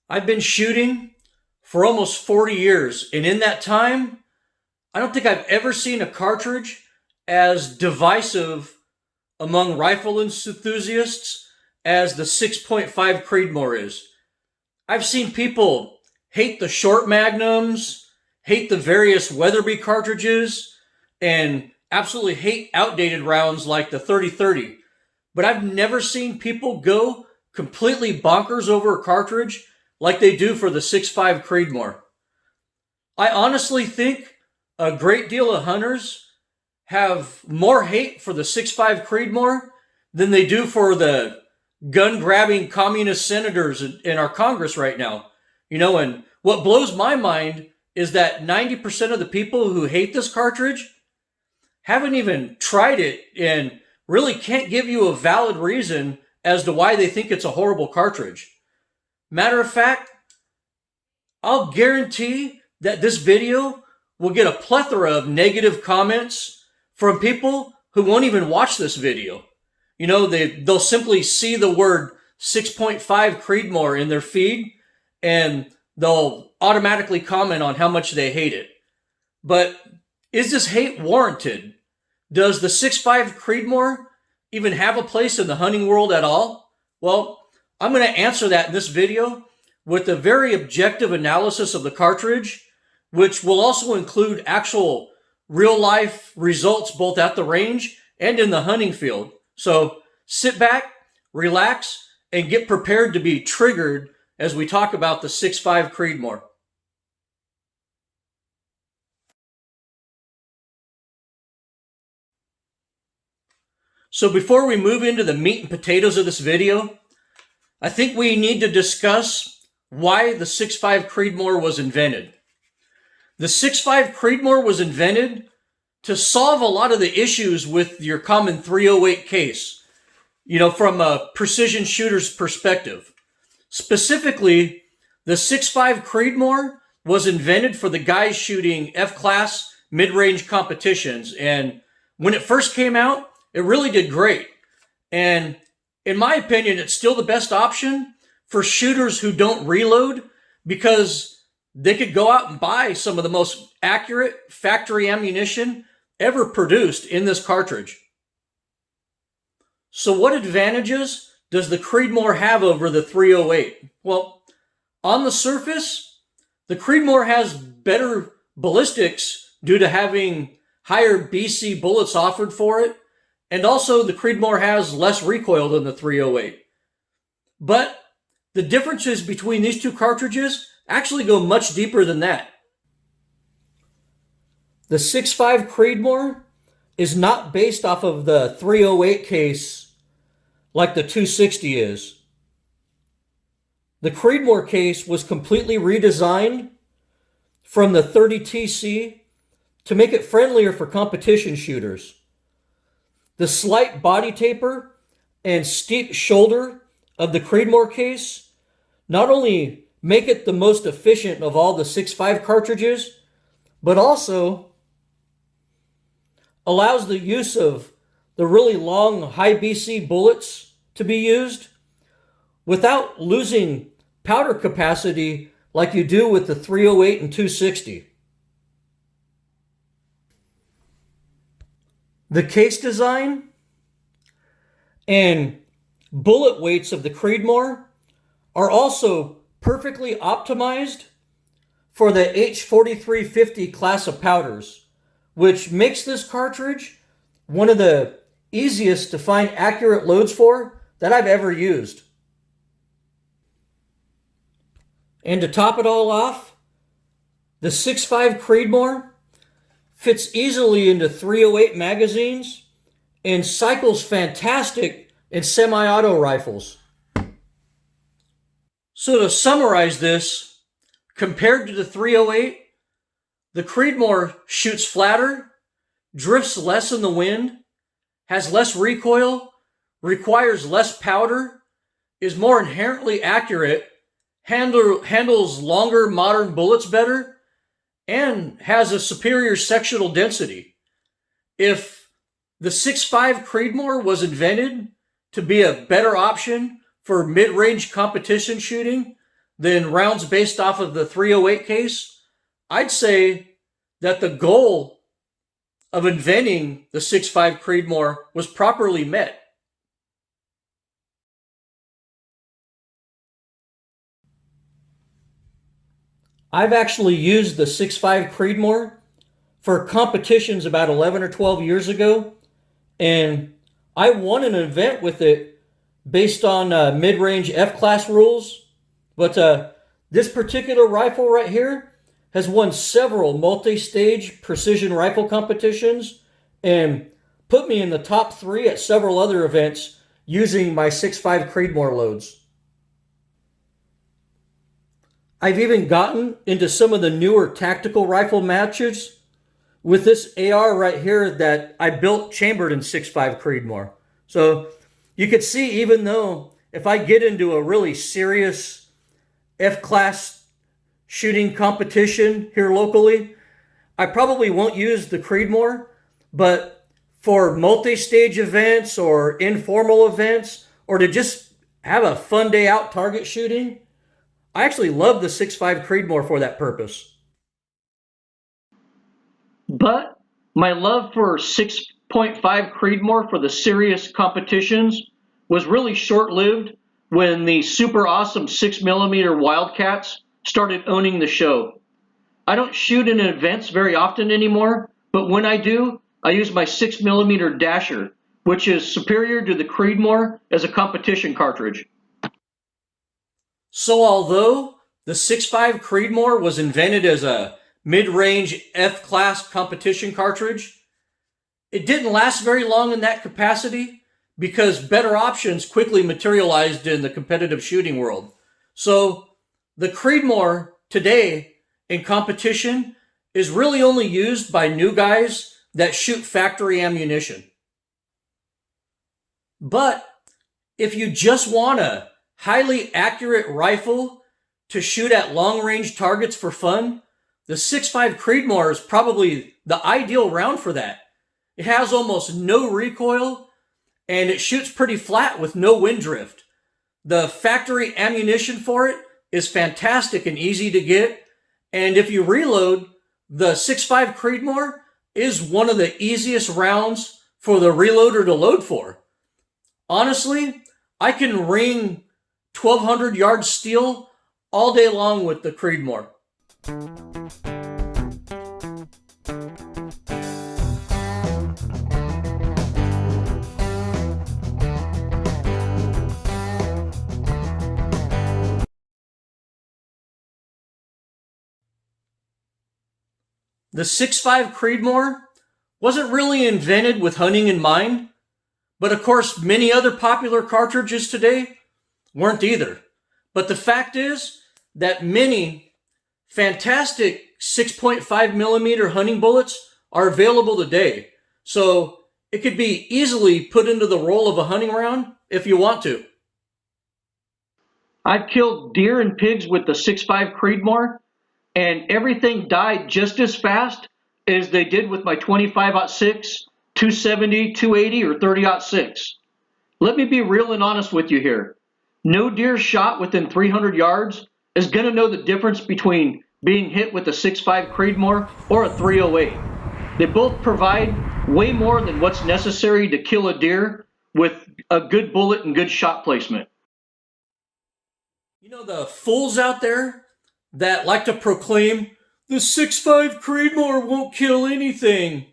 I've been shooting for almost 40 years, and in that time, I don't think I've ever seen a cartridge as divisive among rifle enthusiasts as the 6.5 Creedmoor is. I've seen people hate the short magnums, hate the various Weatherby cartridges, and absolutely hate outdated rounds like the 30-30. But I've never seen people go completely bonkers over a cartridge like they do for the 6.5 Creedmoor. I honestly think a great deal of hunters have more hate for the 6.5 Creedmoor than they do for the gun-grabbing communist senators in our Congress right now. And what blows my mind is that 90% of the people who hate this cartridge haven't even tried it and really can't give you a valid reason as to why they think it's a horrible cartridge. Matter of fact, I'll guarantee that this video will get a plethora of negative comments from people who won't even watch this video. They'll simply see the word 6.5 Creedmoor in their feed and they'll automatically comment on how much they hate it. But is this hate warranted? Does the 6.5 Creedmoor even have a place in the hunting world at all? Well, I'm going to answer that in this video with a very objective analysis of the cartridge, which will also include actual real-life results both at the range and in the hunting field. So sit back, relax, and get prepared to be triggered as we talk about the 6.5 Creedmoor. So before we move into the meat and potatoes of this video, I think we need to discuss why the 6.5 Creedmoor was invented. The 6.5 Creedmoor was invented to solve a lot of the issues with your common 308 case, from a precision shooter's perspective. Specifically, the 6.5 Creedmoor was invented for the guys shooting F-class mid-range competitions. And when it first came out, it really did great. And in my opinion, it's still the best option for shooters who don't reload because they could go out and buy some of the most accurate factory ammunition ever produced in this cartridge. So what advantages does the Creedmoor have over the 308? Well, on the surface, the Creedmoor has better ballistics due to having higher BC bullets offered for it, and also the Creedmoor has less recoil than the 308. But the differences between these two cartridges actually go much deeper than that. The 6.5 Creedmoor is not based off of the 308 case like the 260 is. The Creedmoor case was completely redesigned from the 30TC to make it friendlier for competition shooters. The slight body taper and steep shoulder of the Creedmoor case not only make it the most efficient of all the 6.5 cartridges, but also allows the use of the really long high BC bullets to be used without losing powder capacity like you do with the 308 and 260. The case design and bullet weights of the Creedmoor are also perfectly optimized for the H4350 class of powders, which makes this cartridge one of the easiest to find accurate loads for that I've ever used. And to top it all off, the 6.5 Creedmoor fits easily into 308 magazines and cycles fantastic in semi-auto rifles. So to summarize this, compared to the 308, the Creedmoor shoots flatter, drifts less in the wind, has less recoil, requires less powder, is more inherently accurate, handles longer modern bullets better, and has a superior sectional density. If the 6.5 Creedmoor was invented to be a better option for mid-range competition shooting, than rounds based off of the 308 case, I'd say that the goal of inventing the 6.5 Creedmoor was properly met. I've actually used the 6.5 Creedmoor for competitions about 11 or 12 years ago, and I won an event with it based on mid-range F-class rules. But this particular rifle right here has won several multi-stage precision rifle competitions and put me in the top 3 at several other events using my 6.5 Creedmoor loads. I've even gotten into some of the newer tactical rifle matches with this AR right here that I built chambered in 6.5 Creedmoor. So you could see, even though if I get into a really serious F-class shooting competition here locally, I probably won't use the Creedmoor, but for multi-stage events or informal events, or to just have a fun day out target shooting, I actually love the 6.5 Creedmoor for that purpose. But my love for 6.5 Creedmoor for the serious competitions was really short-lived when the super awesome 6mm Wildcats started owning the show. I don't shoot in events very often anymore, but when I do, I use my 6mm Dasher, which is superior to the Creedmoor as a competition cartridge. So although the 6.5 Creedmoor was invented as a mid-range F-class competition cartridge, it didn't last very long in that capacity because better options quickly materialized in the competitive shooting world. So the Creedmoor today in competition is really only used by new guys that shoot factory ammunition. But if you just want a highly accurate rifle to shoot at long-range targets for fun, the 6.5 Creedmoor is probably the ideal round for that. It has almost no recoil, and it shoots pretty flat with no wind drift. The factory ammunition for it is fantastic and easy to get, and if you reload, the 6.5 Creedmoor is one of the easiest rounds for the reloader to load for. Honestly, I can ring 1,200 yard steel all day long with the Creedmoor. The 6.5 Creedmoor wasn't really invented with hunting in mind, but of course many other popular cartridges today weren't either. But the fact is that many fantastic 6.5mm hunting bullets are available today. So it could be easily put into the role of a hunting round if you want to. I've killed deer and pigs with the 6.5 Creedmoor, and everything died just as fast as they did with my 25-06, 270, 280, or 30-06. Let me be real and honest with you here. No deer shot within 300 yards is going to know the difference between being hit with a 6.5 Creedmoor or a 308. They both provide way more than what's necessary to kill a deer with a good bullet and good shot placement. You know, the fools out there that like to proclaim the 6.5 Creedmoor won't kill anything,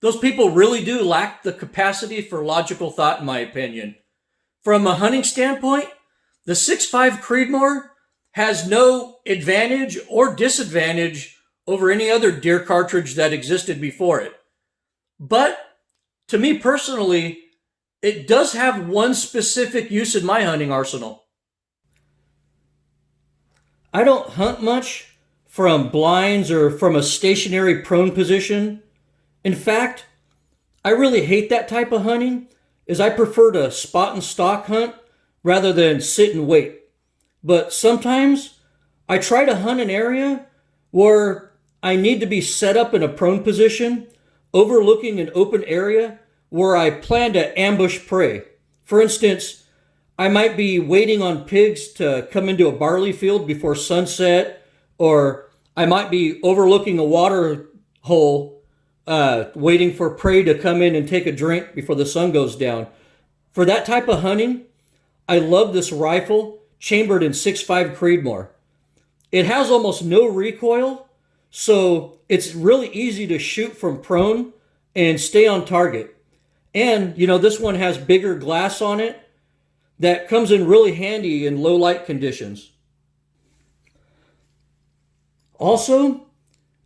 those people really do lack the capacity for logical thought, in my opinion. From a hunting standpoint, the 6.5 Creedmoor has no advantage or disadvantage over any other deer cartridge that existed before it. But to me personally, it does have one specific use in my hunting arsenal. I don't hunt much from blinds or from a stationary prone position. In fact, I really hate that type of hunting, as I prefer to spot and stalk hunt rather than sit and wait. But sometimes I try to hunt an area where I need to be set up in a prone position, overlooking an open area where I plan to ambush prey. For instance, I might be waiting on pigs to come into a barley field before sunset, or I might be overlooking a water hole, waiting for prey to come in and take a drink before the sun goes down. For that type of hunting, I love this rifle chambered in 6.5 Creedmoor. It has almost no recoil, so it's really easy to shoot from prone and stay on target. And, this one has bigger glass on it that comes in really handy in low light conditions. Also,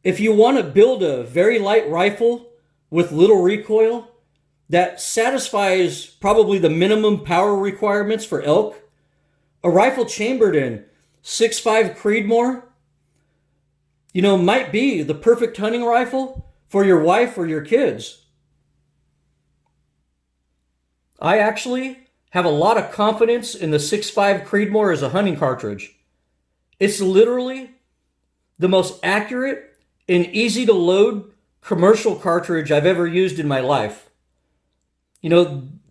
if you want to build a very light rifle with little recoil that satisfies probably the minimum power requirements for elk, a rifle chambered in 6.5 Creedmoor, might be the perfect hunting rifle for your wife or your kids. I actually have a lot of confidence in the 6.5 Creedmoor as a hunting cartridge. It's literally the most accurate and easy to load commercial cartridge I've ever used in my life.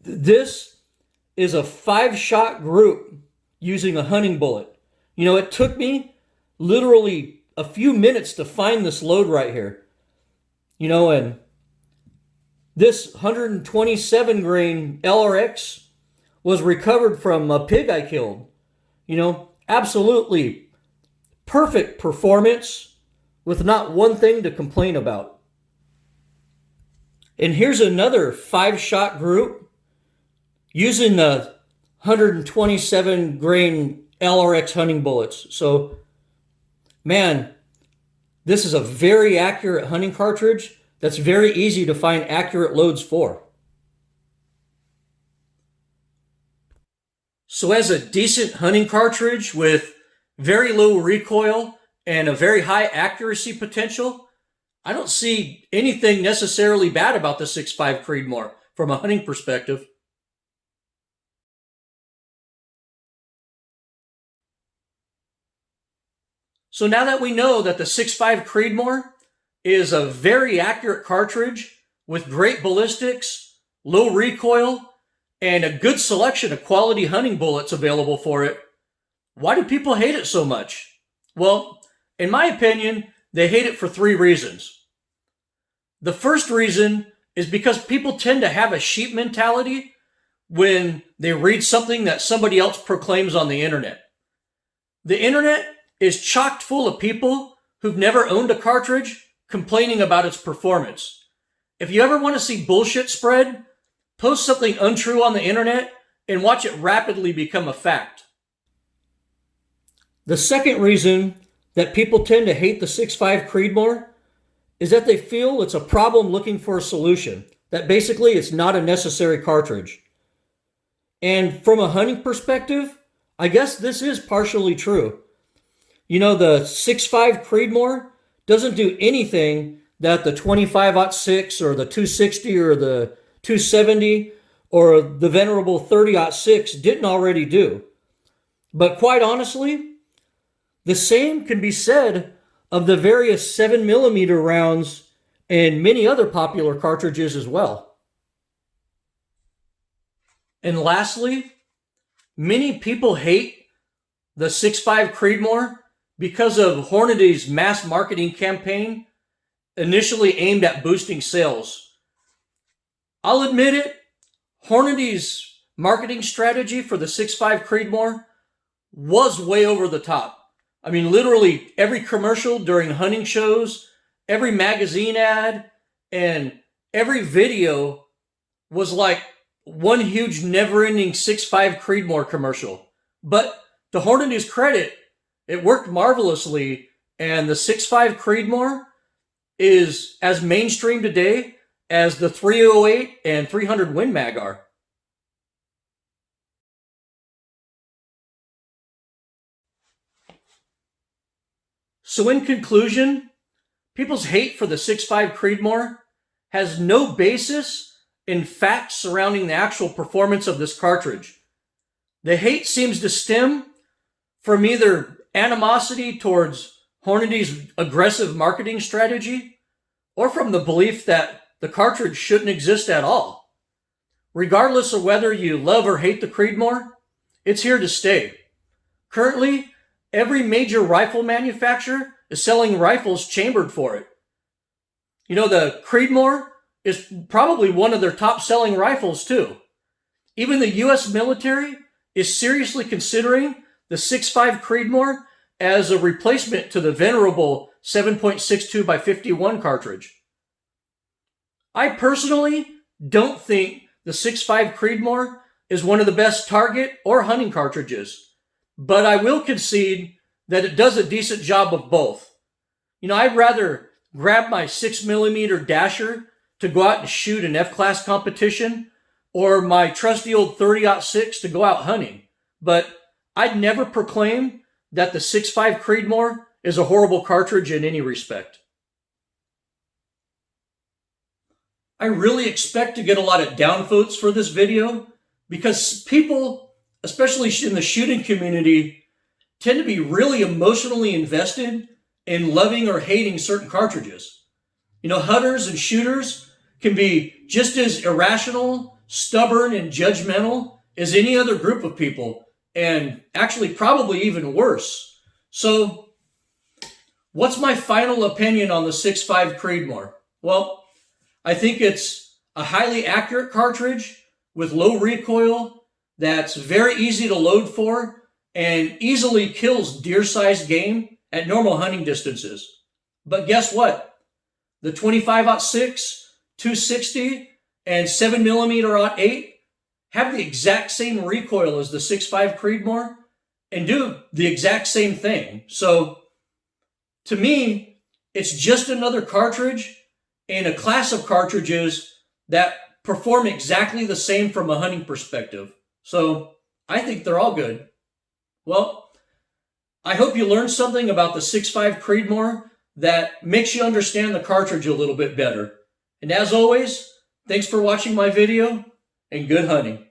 This is a 5-shot group using a hunting bullet. It took me literally a few minutes to find this load right here. And this 127 grain LRX was recovered from a pig I killed. Absolutely perfect performance with not one thing to complain about. And here's another 5-shot group using the 127 grain LRX hunting bullets. So, man, this is a very accurate hunting cartridge that's very easy to find accurate loads for. So as a decent hunting cartridge with very low recoil and a very high accuracy potential, I don't see anything necessarily bad about the 6.5 Creedmoor from a hunting perspective. So now that we know that the 6.5 Creedmoor is a very accurate cartridge with great ballistics, low recoil, and a good selection of quality hunting bullets available for it, why do people hate it so much? Well, in my opinion, they hate it for 3 reasons. The first reason is because people tend to have a sheep mentality when they read something that somebody else proclaims on the internet. The internet is chock full of people who've never owned a cartridge complaining about its performance. If you ever want to see bullshit spread, post something untrue on the internet and watch it rapidly become a fact. The second reason that people tend to hate the 6.5 Creedmoor is that they feel it's a problem looking for a solution, that basically it's not a necessary cartridge. And from a hunting perspective, I guess this is partially true. The 6.5 Creedmoor doesn't do anything that the 25-06 or the 260 or the 270 or the venerable 30-06 didn't already do. But quite honestly, the same can be said of the various 7mm rounds and many other popular cartridges as well. And lastly, many people hate the 6.5 Creedmoor because of Hornady's mass marketing campaign initially aimed at boosting sales. I'll admit it, Hornady's marketing strategy for the 6.5 Creedmoor was way over the top. I mean, literally every commercial during hunting shows, every magazine ad, and every video was like one huge never-ending 6.5 Creedmoor commercial. But to Hornady's credit, it worked marvelously, and the 6.5 Creedmoor is as mainstream today as the 308 and 300 Win Mag are. So in conclusion, people's hate for the 6.5 Creedmoor has no basis in facts surrounding the actual performance of this cartridge. The hate seems to stem from either animosity towards Hornady's aggressive marketing strategy or from the belief that the cartridge shouldn't exist at all. Regardless of whether you love or hate the Creedmoor, it's here to stay. Currently, every major rifle manufacturer is selling rifles chambered for it. You know, the Creedmoor is probably one of their top selling rifles too. Even the US military is seriously considering the 6.5 CREEDMOOR as a replacement to the venerable 7.62 by 51 cartridge. I personally don't think the 6.5 CREEDMOOR is one of the best target or hunting cartridges, but I will concede that it does a decent job of both. You know, I'd rather grab my 6mm dasher to go out and shoot an F-class competition, or my trusty old 30-06 to go out hunting. But I'd never proclaim that the 6.5 CREEDMOOR is a horrible cartridge in any respect. I really expect to get a lot of downvotes for this video because people, especially in the shooting community, tend to be really emotionally invested in loving or hating certain cartridges. You know, hunters and shooters can be just as irrational, stubborn, and judgmental as any other group of people, and actually probably even worse. So, what's my final opinion on the 6.5 CREEDMOOR? Well, I think it's a highly accurate cartridge with low recoil that's very easy to load for and easily kills deer-sized game at normal hunting distances. But guess what? The 25-06, 260, and 7mm .8 have the exact same recoil as the 6.5 CREEDMOOR and do the exact same thing. So, to me, it's just another cartridge in a class of cartridges that perform exactly the same from a hunting perspective. So, I think they're all good. Well, I hope you learned something about the 6.5 CREEDMOOR that makes you understand the cartridge a little bit better. And as always, thanks for watching my video, and good hunting.